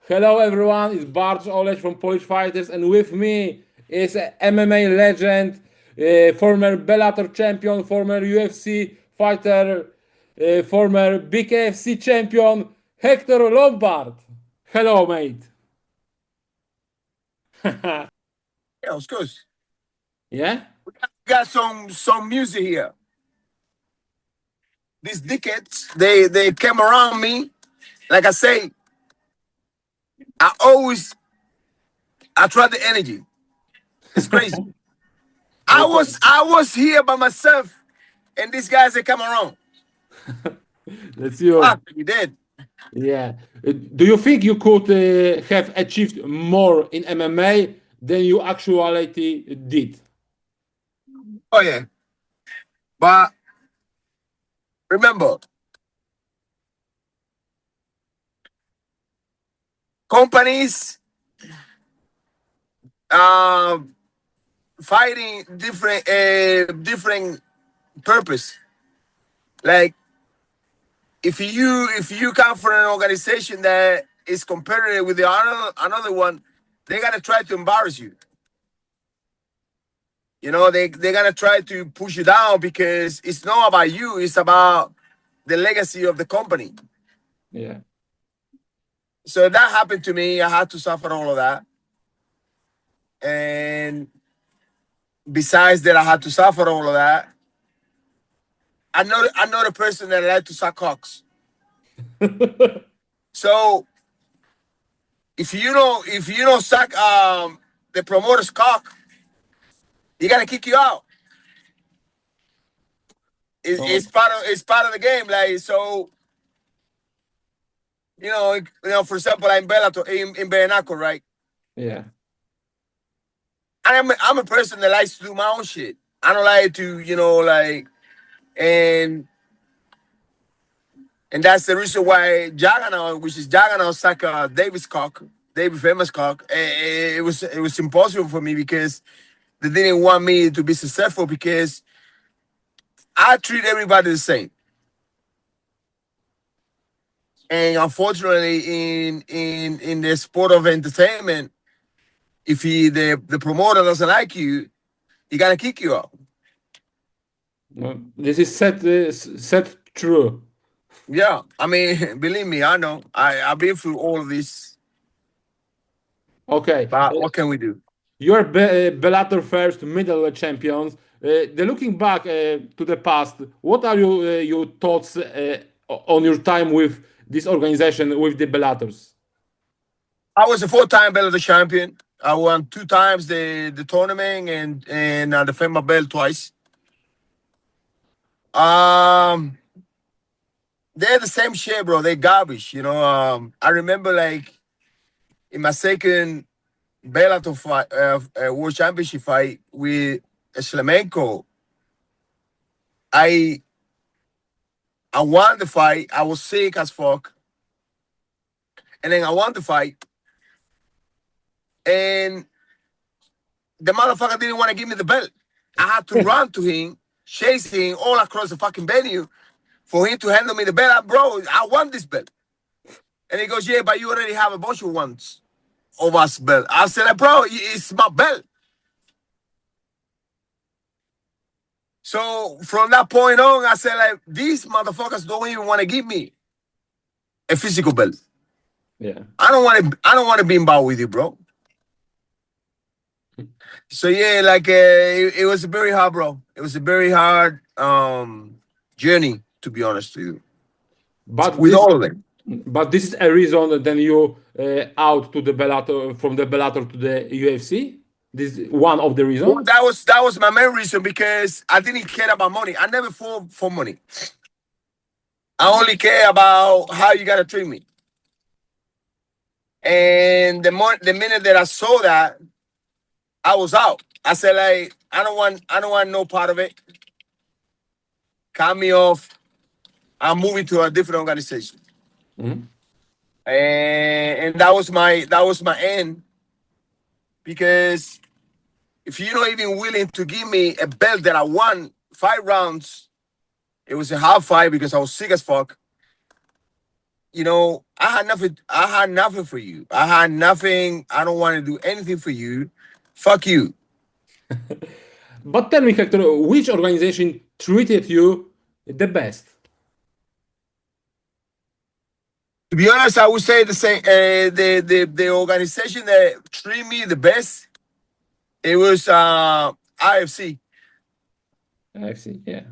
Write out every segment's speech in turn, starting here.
Hello everyone, it's Bartosz Oleś from Polish Fighters, and with me is a MMA legend, former Bellator champion, former UFC fighter, former BKFC champion, Hector Lombard. Hello, mate. Yeah, of course. Yeah? We got some music here. These dickheads, they came around me. Like I say, I try the energy. It's crazy. I was here by myself, and these guys they come around. That's you. Fuck, you did. Yeah. Do you think you could have achieved more in MMA than you actually did? Oh yeah. But remember, companies fighting different purpose. Like if you come from an organization that is competitive with the another one, they gotta try to embarrass you. You know, they're gonna try to push you down because it's not about you, it's about the legacy of the company. Yeah. So that happened to me. I had to suffer all of that. And besides that, I had to suffer all of that. I'm not a person that like to suck cocks. So if you don't suck the promoter's cock, he gotta kick you out. It's part of the game. Like so, you know. For example, I'm Bellator in Bellator, right? Yeah. I'm a person that likes to do my own shit. I don't like to, and that's the reason why Juggernaut, which is Juggernaut, suck David famous cock. It was impossible for me because they didn't want me to be successful because I treat everybody the same. And unfortunately, in the sport of entertainment, if the promoter doesn't like you, he gotta kick you out. This is set true. Yeah, I mean, believe me, I know. I've been through all of this. Okay. But what can we do? You're Bellator first middleweight champions. Looking back to the past, what are your thoughts on your time with this organization, with the Bellators? I was a 4-time Bellator champion. I won 2 times the tournament and I defended my belt twice. They're the same shit, bro. They're garbage, you know. I remember like in my second Bellator fight, World Championship fight with Shlemenko, I won the fight. I was sick as fuck, and then I won the fight, and the motherfucker didn't want to give me the belt. I had to run to him, chase him all across the fucking venue for him to handle me the belt. Bro, I want this belt. And he goes, yeah, but you already have a bunch of ones of us belt. I said, bro, it's my belt. So from that point on, I said, like, these motherfuckers don't even want to give me a physical belt. Yeah. I don't want to be involved with you, bro. So yeah, like it was very hard, bro. It was a very hard journey, to be honest with you. But with all of them. But this is a reason then you out to the Bellator, from the Bellator to the UFC. This is one of the reasons. Well, that was my main reason because I didn't care about money. I never fought for money. I only care about how you gotta treat me. And the minute that I saw that, I was out. I said, like, I don't want no part of it. Cut me off. I'm moving to a different organization. Mm-hmm. And that was my end. Because if you're not even willing to give me a belt that I won 5 rounds, it was a half fight because I was sick as fuck. you know, I had nothing. I had nothing for you. I had nothing. I don't want to do anything for you. Fuck you. But tell me, Hector, which organization treated you the best? To be honest, I would say the same. The organization that treated me the best, it was IFC. I see, yeah.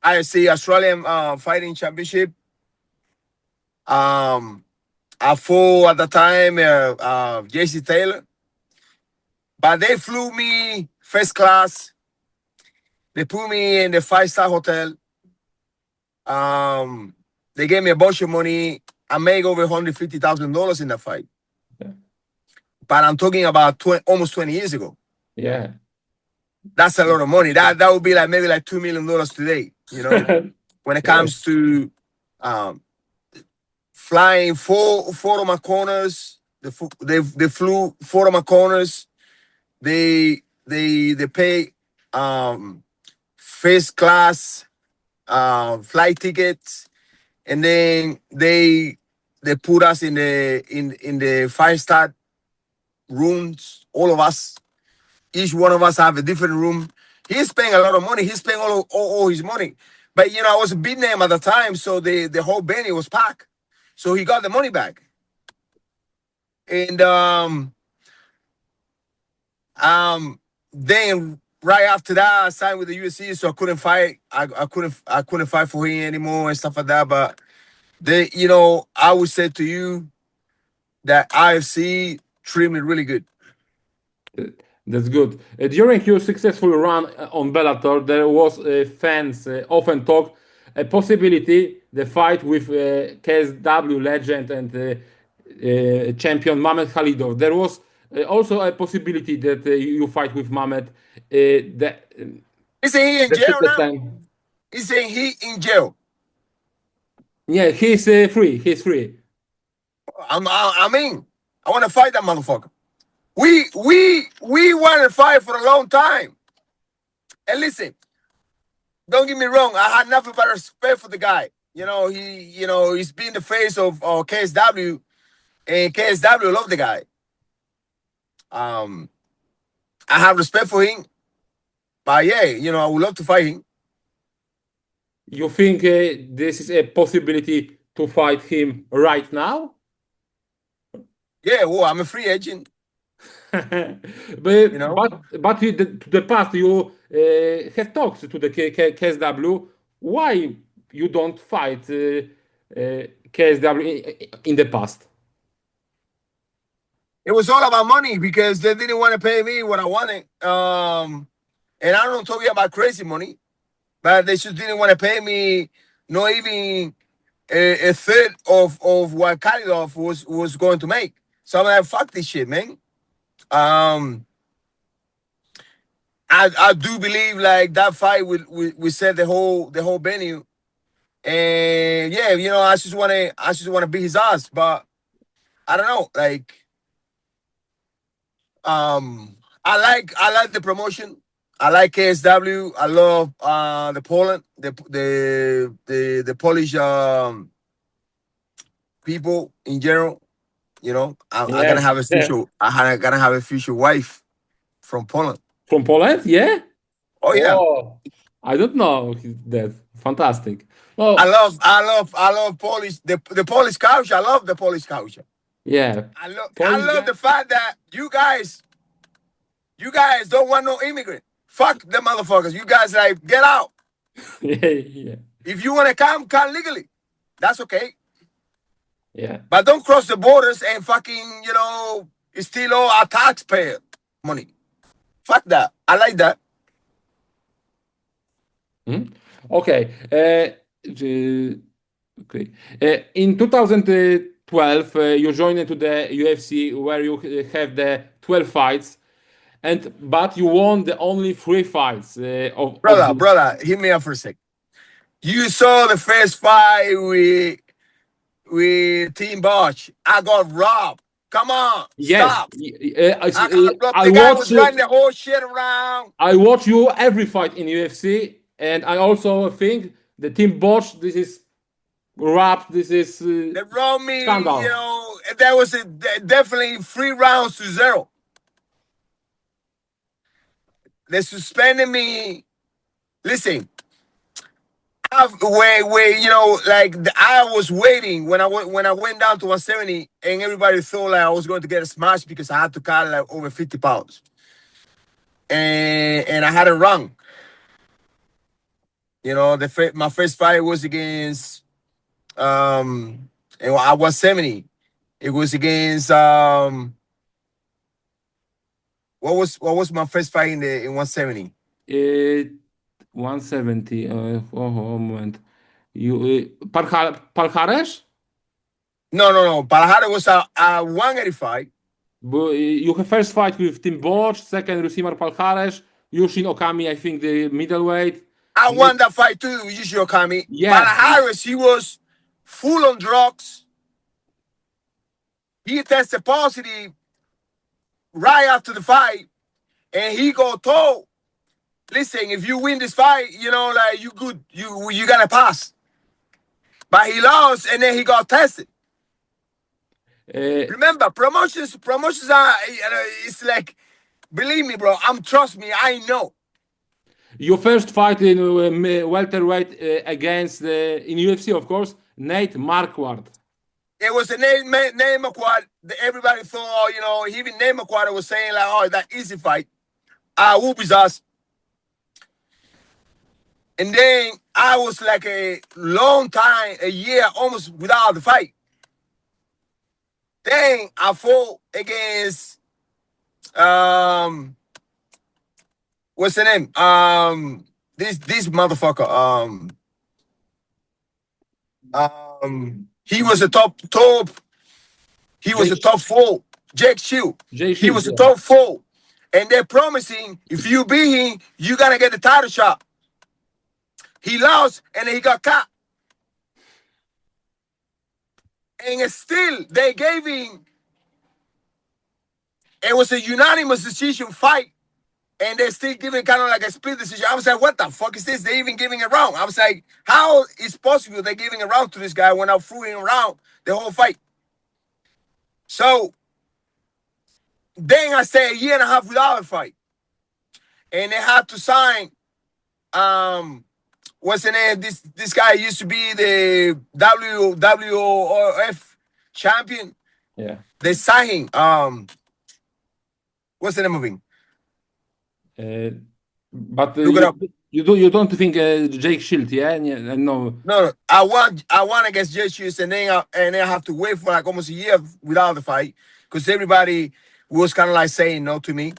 IFC, Australian Fighting Championship. I fought at the time JC Taylor, but they flew me first class. They put me in the 5-star hotel. They gave me a bunch of money. I made over $150,000 in that fight. Yeah. But I'm talking about almost 20 years ago. Yeah. That's a lot of money. That would be like maybe like $2 million today. You know, when it comes to flying four of my corners, they flew 4 of my corners. They pay first class flight tickets, and then they put us in the 5-star rooms. All of us, each one of us have a different room. He's paying a lot of money. He's paying all his money. But you know, I was a big name at the time, so the whole venue was packed. So he got the money back. And then right after that, I signed with the UFC, so I couldn't fight. I couldn't fight for him anymore and stuff like that. But you know, I would say to you that IFC treated me really good. That's good. During your successful run on Bellator, there was fans often talk a possibility the fight with KSW legend and champion Mamedem Khalidov. There was also a possibility that you fight with Mamed. He's saying he in jail now. He's saying he in jail. Yeah, he's free. He's free. I mean, I want to fight that motherfucker. We wanted to fight for a long time. And listen, don't get me wrong. I had nothing but respect for the guy. You know, he's been the face of KSW, and KSW love the guy. I have respect for him, but yeah, you know, I would love to fight him. You think this is a possibility to fight him right now? Yeah, well, I'm a free agent. but You know? but to the past, you have talked to the KSW. Why you don't fight KSW in the past? It was all about money because they didn't want to pay me what I wanted. And I don't talk about crazy money, but they just didn't want to pay me not even a third of what Khalidov was going to make. So I'm like, fuck this shit, man. I do believe like that fight we set the whole venue, and yeah, you know, I just want to beat his ass, but I don't know, like, I like the promotion. I like KSW. I love the Poland, the Polish people in general. You know, I'm gonna have a future. I'm gonna have a future wife from Poland. From Poland, yeah. Oh yeah. Oh, I don't know that. Fantastic. Oh, I love Polish. The Polish culture. I love the Polish culture. yeah. I love the fact that you guys don't want no immigrant. Fuck the motherfuckers. You guys like get out. yeah. If you want to come legally. That's okay. Yeah. But don't cross the borders and fucking, you know, steal all our taxpayer money. Fuck that. I like that. Okay. Okay. In 2012, you joined into the UFC where you have the 12 fights, but you won the only 3 fights. Brother, hit me up for a sec. You saw the first fight with Team Bosch. I got robbed. Come on, Yes. stop. I The guy watch was running the whole shit around. I watch you every fight in UFC, and I also think the Team Bosch. This is rap. This is They robbed me, scandal. you know, and that was definitely 3-0. They suspended me. Listen, where you know, like I was waiting when I went down to 170, and everybody thought like I was going to get a smash because I had to cut like over 50 pounds, and I had it wrong. You know, my first fight was against and I was 70. It was against what was my first fight in 170? 170. Moment. You Palhares? No. Palahara was a 185. You have first fight with Tim Bosch, second Rusimar Palhares, Yushin Okami, I think the middleweight. I won that fight too with Yushi Okami. Yeah. Palahara, he was full on drugs. He tested positive right after the fight, and he got told, listen, if you win this fight, you know, like you good, you gotta pass. But he lost, and then he got tested. Remember, promotions are, it's like, believe me, bro, trust me, I know. Your first fight in welterweight against, in UFC, of course, Nate Marquardt. It was a name Marquardt. Everybody thought, oh, you know, even name Marquardt was saying like, oh, that easy fight. Whoop his ass. And then I was like a long time, a year almost without the fight. Then I fought against what's the name? This motherfucker. He was a top. He was a top 4. Jake Shield. He was a top 4, and they're promising if you beat him, you gonna get the title shot. He lost, and then he got cut. And still, they gave him. It was a unanimous decision fight, and they're still giving kind of like a split decision. I was like, what the fuck is this? They're even giving it round. I was like, how is possible they're giving a round to this guy when I threw him around the whole fight? So then I stayed a year and a half without a fight. And they had to sign what's the name? This guy used to be the WWF champion. Yeah. They signed him. What's the name of him? But Look it up. you don't think Jake Shield, yeah? No. No. I won against Jay Shields, and then I have to wait for like almost a year without the fight because everybody was kind of like saying no to me.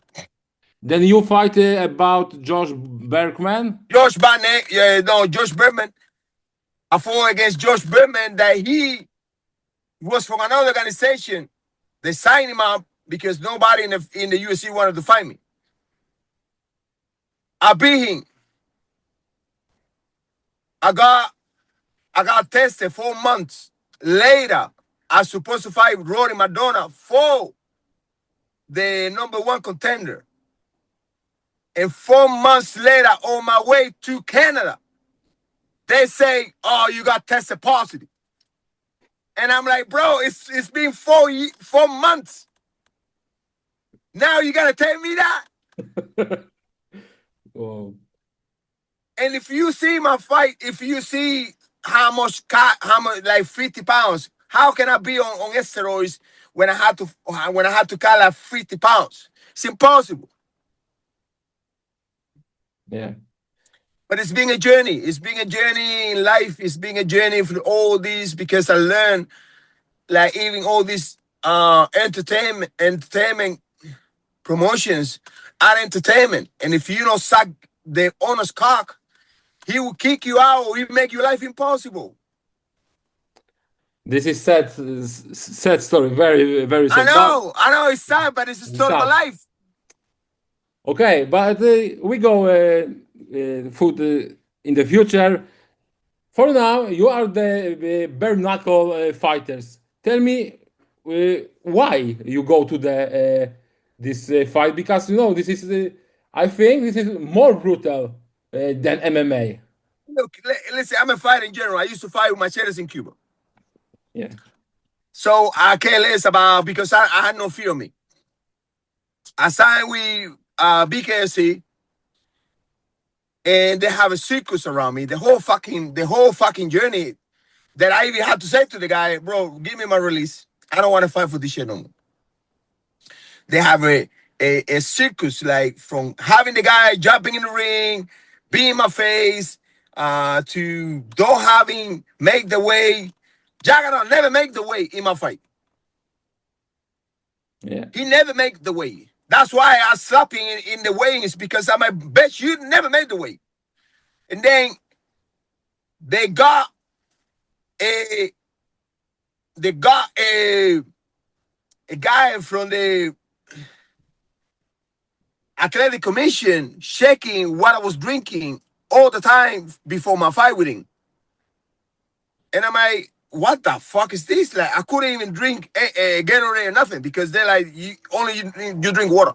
Then you fight about Josh Bergman. Josh Bergman. I fought against Josh Bergman that he was from another organization. They signed him up because nobody in the UFC wanted to fight me. I beat him. I got tested 4 months later. I was supposed to fight Rory Madonna for the #1 contender. And 4 months later, on my way to Canada, they say, oh, you got tested positive. And I'm like, bro, it's been 4 months. Now you got to tell me that? Whoa. And if you see my fight, if you see how much like 50 pounds, how can I be on steroids when I had to cut like 50 pounds? It's impossible. Yeah. But it's been a journey. It's been a journey in life. It's been a journey for all these because I learned like even all these entertainment promotions are entertainment. And if you don't suck the owner's cock, he will kick you out or he will make your life impossible. This is sad story. Very, very sad. I know it's sad, but it's a story of life. Okay, but we go food in the future. For now, you are the bare knuckle fighters. Tell me why you go to the this fight, because you know this is I think this is more brutal than MMA. Look, listen, I'm a fighter in general. I used to fight with machetes in Cuba. Yeah. So I care less about, because I had no fear of me. I signed with BKFC, and they have a circus around me. The whole fucking journey, that I even had to say to the guy, bro, give me my release. I don't want to fight for this shit no more. They have a circus, like from having the guy jumping in the ring, being in my face, to don't having make the way. Jaggernaut never make the way in my fight. Yeah. He never make the way. That's why I slap him in the weightings, because I'm a bet you never made the way. And then they got a guy from the athletic commission checking what I was drinking all the time before my fight with him. And I'm like, what the fuck is this? Like, I couldn't even drink a Gatorade or nothing, because they're like, you drink water.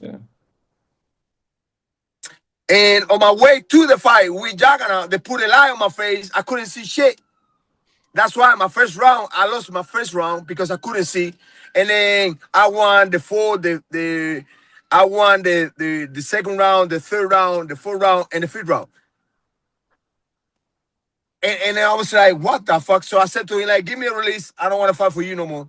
Yeah. And on my way to the fight with Jagana, they put a light on my face. I couldn't see shit. That's why my first round, I lost my first round because I couldn't see. And then I won the second round, the third round, the fourth round, and the fifth round. And then I was like, what the fuck? So I said to him, like, give me a release. I don't want to fight for you no more.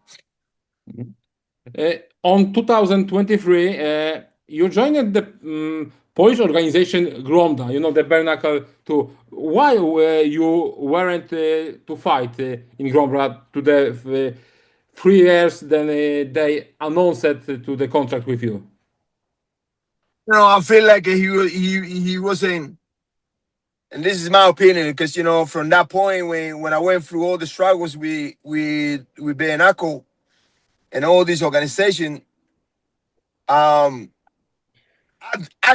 On 2023, you joined the Polish organization Gromda, you know, the Bernacle too. Why you weren't to fight in Gromda to the 3 years, then they announced to the contract with you? You know, I feel like he wasn't, and this is my opinion, because, you know, from that point when I went through all the struggles with Bernacle and all this organization, I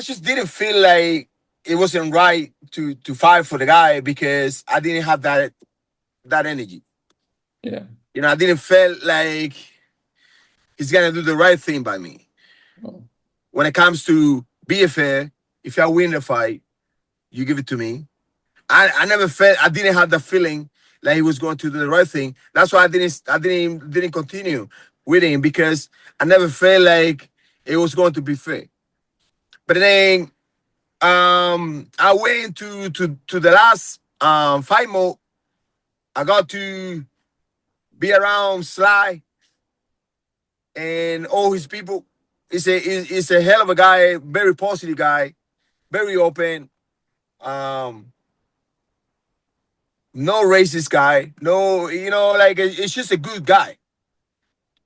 just didn't feel like it wasn't right to fight for the guy, because I didn't have that energy. Yeah. You know, I didn't feel like he's gonna do the right thing by me. Oh. When it comes to be fair, if I win the fight, you give it to me. I never felt, I didn't have the feeling like he was going to do the right thing. That's why I didn't continue with him, because I never felt like it was going to be fair. But then I went to the last fight mode. I got to be around Sly and all his people. He's a hell of a guy, very positive guy, very open. No racist guy. No, you know, like, it's just a good guy.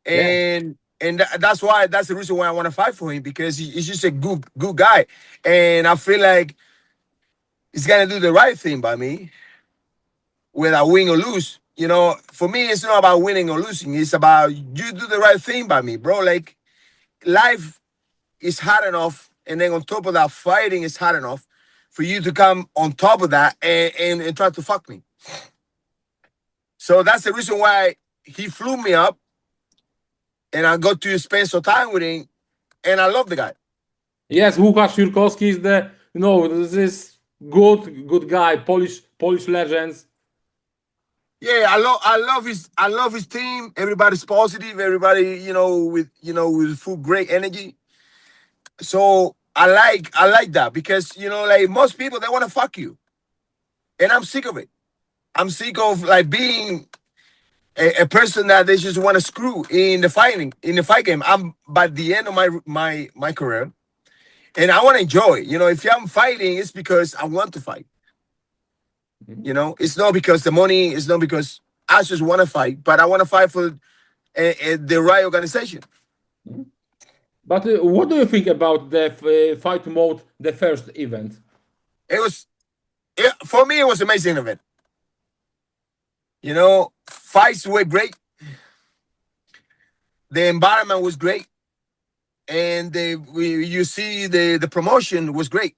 And that's the reason why I want to fight for him, because he's just a good guy. And I feel like he's gonna do the right thing by me, whether I win or lose. You know, for me, it's not about winning or losing. It's about you do the right thing by me, bro. Like, life is hard enough, and then on top of that, fighting is hard enough for you to come on top of that and try to fuck me. So that's the reason why he flew me up, and I got to spend some time with him, and I love the guy. Yes, Łukasz Jurkowski is this good guy, Polish legends. Yeah, I love his team. Everybody's positive. Everybody, with full great energy. So I like that, because, you know, like, most people, they want to fuck you, and I'm sick of it. I'm sick of, like, being a person that they just want to screw in the fight game. I'm by the end of my career, and I want to enjoy. You know, if I'm fighting, it's because I want to fight. You know, it's not because the money. It's not because I just want to fight, but I want to fight for the right organization. But what do you think about the fight mode, the first event? For me, it was an amazing event. You know, fights were great. The environment was great, and you see the promotion was great.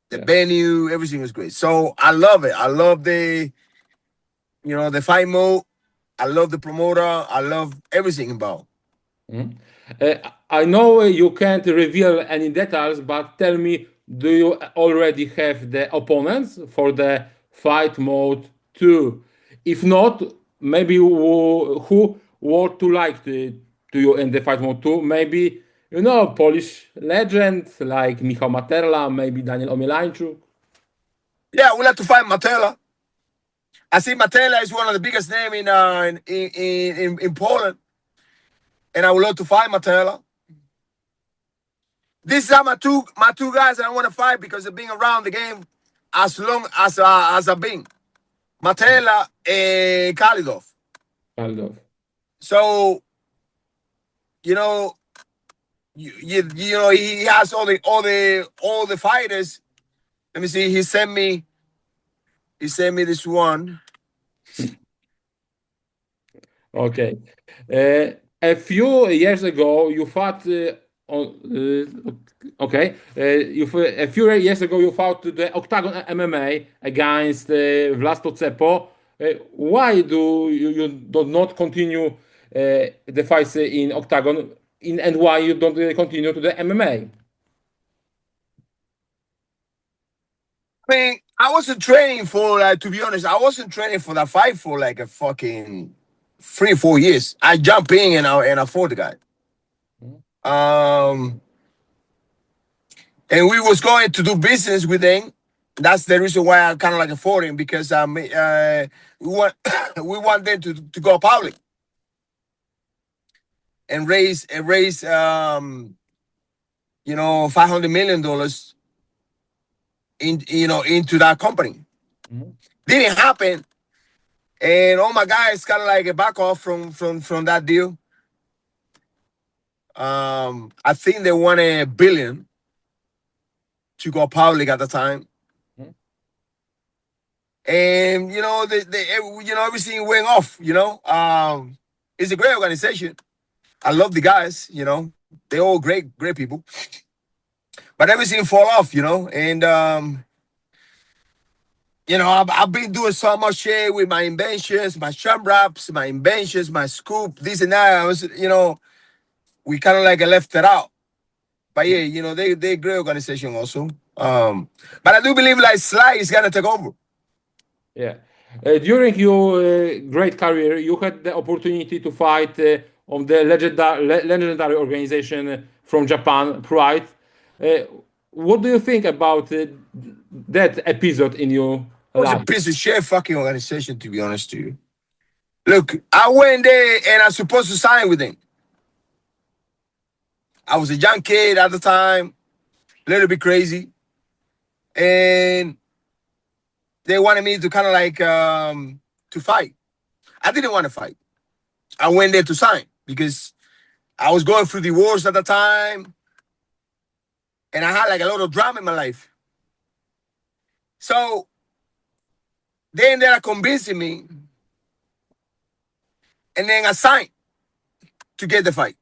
The venue, everything was great. So I love it. I love the fight mode. I love the promoter. I love everything about. I know you can't reveal any details, but tell me do you already have the opponents for the fight mode 2? If not, maybe who would to like to you in the fight mode 2? Maybe, you know, Polish legend like Michał Materla, maybe Daniel Omielanczuk. Yeah, we'll have to find Matela. I see Matela is one of the biggest names in Poland. And I would love to fight Matela. These are my two guys that I want to fight because they've been around the game as long as I've been. Matela and Khalidov. Khalidov. So, you know, you know, he has all the fighters. Let me see. He sent me this one. Okay. A few years ago, you fought a few years ago, you fought the Octagon MMA against Vlasto Cepo. Why do you do not continue the fights in Octagon, and why you don't continue to the MMA? I mean, I wasn't training for, like, to be honest, I wasn't training for that fight for like a fucking 3-4 years. I jump in and I fought the guy. And we was going to do business with him. That's the reason why I kind of like fought him, because we want we want them to go public and raise you know, $500 million into that company. Didn't happen, and all my guys kind of like back off from that deal. I think they wanted $1 billion to go public at the time, and you know, everything went off. You know, it's a great organization. I love the guys. You know, they're all great people. But everything fall off, you know, and you know, I've been doing so much shit with my inventions, my jump wraps, my inventions, my scoop, this and that. I was, you know, we kind of like left it out. But yeah, you know, they're a great organization also. But I do believe like Sly is gonna take over. Yeah. During your great career, you had the opportunity to fight on the legendary organization from Japan, Pride. What do you think about that episode in your It was life? a piece of shit fucking organization, to be honest to you. Look, I went there and I was supposed to sign with them. I was a young kid at the time, a little bit crazy. And they wanted me to kind of like to fight. I didn't want to fight. I went there to sign because I was going through the wars at the time. And I had like a lot of drama in my life. So they ended up convincing me. And then I signed to get the fight.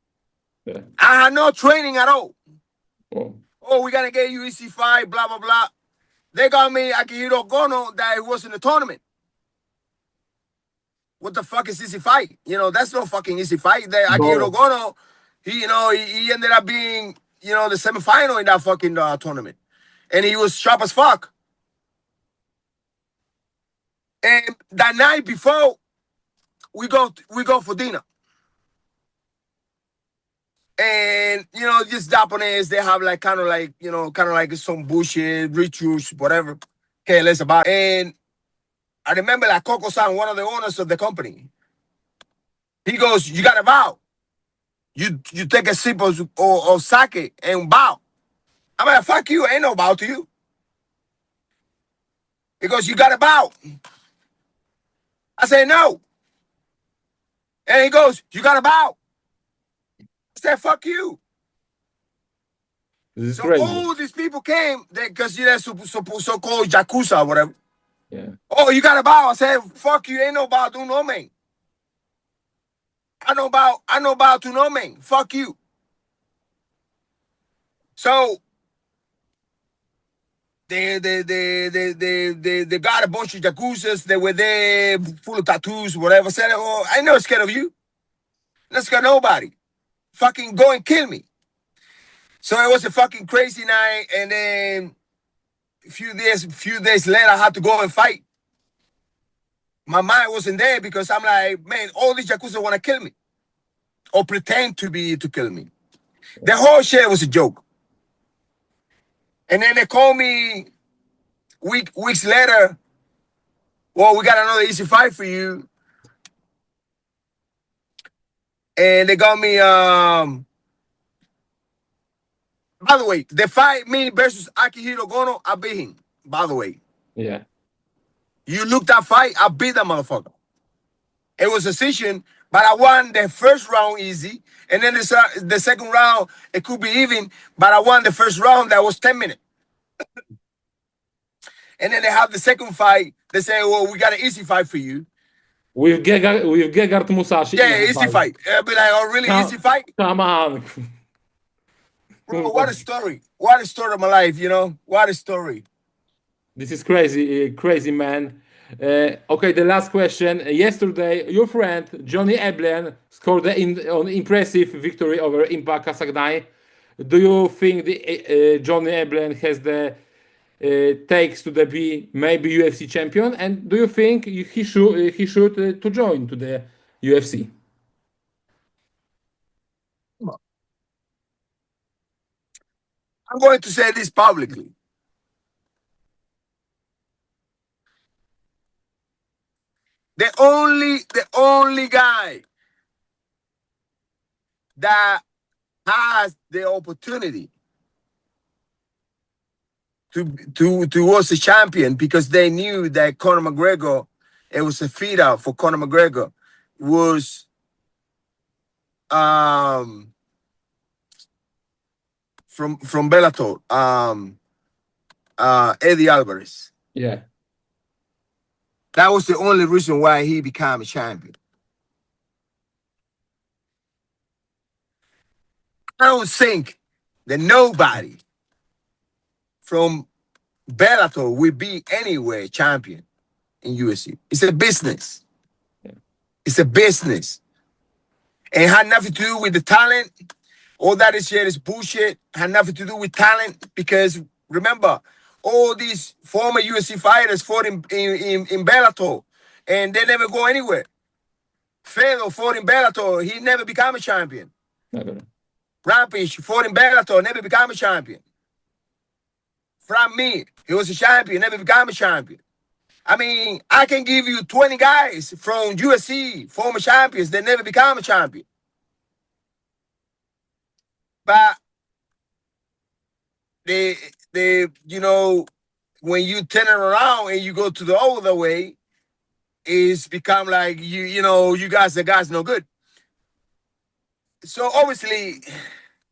Yeah. I had no training at all. Oh. Oh, we're going to get you easy fight, blah, blah, blah. They got me Akihiro Gono that it was in the tournament. What the fuck is easy fight? You know, that's no fucking easy fight. The Akihiro Gono, he ended up being, you know, the semifinal in that fucking tournament. And he was sharp as fuck. And that night before, we go for dinner. And, you know, just Japanese, they have like kind of like some bullshit, rituals, whatever. Okay, less about it. And I remember like Coco-san, one of the owners of the company. He goes, you got to bow. You take a sip of sake and bow. I'm like, fuck you, ain't no bow to you. He goes, you got to bow. I say, no. And he goes, you got to bow. I said, fuck you. This is So crazy. all these people came because they're so-called Yakuza or whatever. Yeah. Oh, you got to bow. I said, fuck you, ain't no bow to no man. I know bow to no man. Fuck you. So they got a bunch of Yakuzas. They were there full of tattoos, whatever. I said, oh, I ain't not scared of you. Not scared of nobody. Fucking go and kill me. So it was a fucking crazy night, and then a few days later, I had to go and fight. My mind wasn't there because I'm like, man, all these Yakuza want to kill me or pretend to kill me. The whole shit was a joke. And then they called me weeks later. Well, we got another easy fight for you. And they got me, by the way, the fight, me versus Akihiro Gono, I beat him, by the way. Yeah. You look that fight, I beat that motherfucker. It was a decision, but I won the first round easy. And then the second round, it could be even, but I won the first round, that was 10 minutes. And then they have the second fight. They say, well, we got an easy fight for you. With Gegard Musashi. Yeah, easy fight. I'll be like, oh, really, easy fight? Come on. Bro, what a story. What a story of my life, you know? What a story. This is crazy, crazy, man. Okay, the last question. Yesterday, your friend Johny Eblena scored an impressive victory over Impa Kasagnai. Do you think Johny Eblena has the takes to be maybe UFC champion? And do you think he should to join to the UFC? I'm going to say this publicly. The only guy that has the opportunity to was a champion because they knew that Conor McGregor, it was a feeder for Conor McGregor, was from Bellator, Eddie Alvarez. Yeah. That was the only reason why he became a champion. I don't think that nobody from Bellator will be anywhere champion in UFC. It's a business. Yeah. It's a business. And it had nothing to do with the talent. All that shit is bullshit. It had nothing to do with talent because remember, all these former UFC fighters fought in Bellator and they never go anywhere. Fedor fought in Bellator. He never became a champion. Never. Rampage fought in Bellator, never became a champion. From me, he was a champion, never became a champion. I mean, I can give you 20 guys from UFC, former champions, that never became a champion. But they, you know, when you turn it around and you go to the other way, it's become like you know, you guys, the guys no good. So obviously,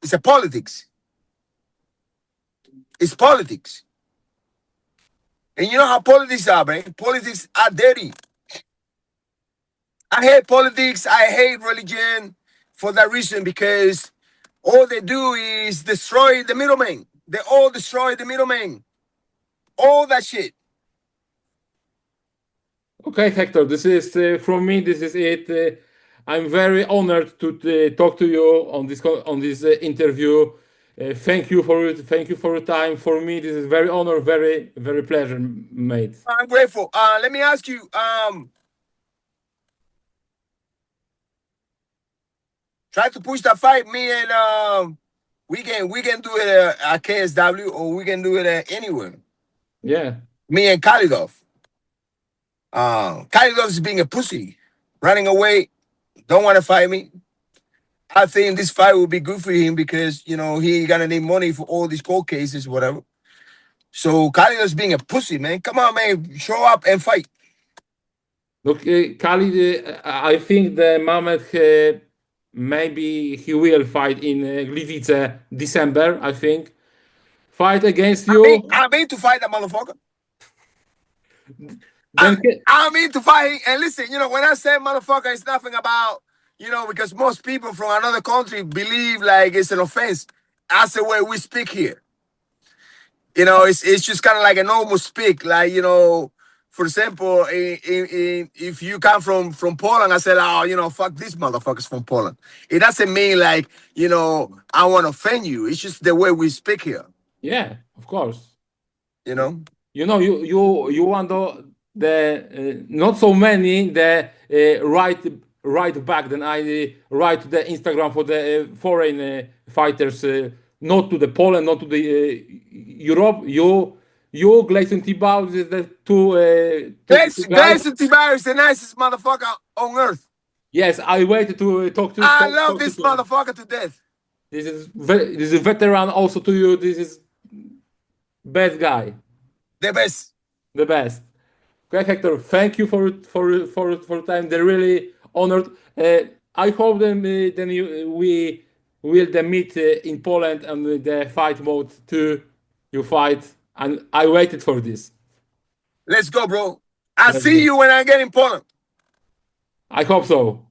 it's a politics. It's politics. And you know how politics are, man? Politics are dirty. I hate politics. I hate religion for that reason because all they do is destroy the middleman. They all destroy the middleman. All that shit. Okay, Hector, this is from me. This is it. I'm very honored to talk to you on this interview. Thank you for your time. For me, this is very honor, very pleasure, mate. I'm grateful. Let me ask you. Try to push that fight. Me and we can do it at KSW or we can do it anywhere. Yeah. Me and Khalidov. Khalidov is being a pussy, running away, don't want to fight me. I think this fight will be good for him because, you know, he gonna need money for all these court cases, whatever. So Khalidov's being a pussy, man. Come on, man, show up and fight. Look, Khalid, I think the Mamed, maybe he will fight in Gliwice, December, I think. Fight against you. I mean to fight that motherfucker. Then, I mean to fight. And listen, you know, when I say motherfucker, it's nothing about, you know, because most people from another country believe like it's an offense. That's the way we speak here. You know, it's just kind of like a normal speak, like, you know, for example, if you come from Poland, I said, oh, you know, fuck these motherfuckers from Poland. It doesn't mean like, you know, I want to offend you. It's just the way we speak here. Yeah, of course. You know. You know, you want the not so many the right back than I write the Instagram for the foreign fighters, not to the Poland, not to the Europe. You Gleison Tibau is the two guys. Gleison Tibau is the nicest motherfucker on earth. Yes, I waited to talk to. I love this motherfucker to death. This is a veteran also to you. This is best guy. The best. The best. Okay, Hector, thank you for time. They're really honored. I hope then we will then meet in Poland and the fight mode too. You fight, and I waited for this. Let's go, bro. I'll see you when I get in Poland. I hope so.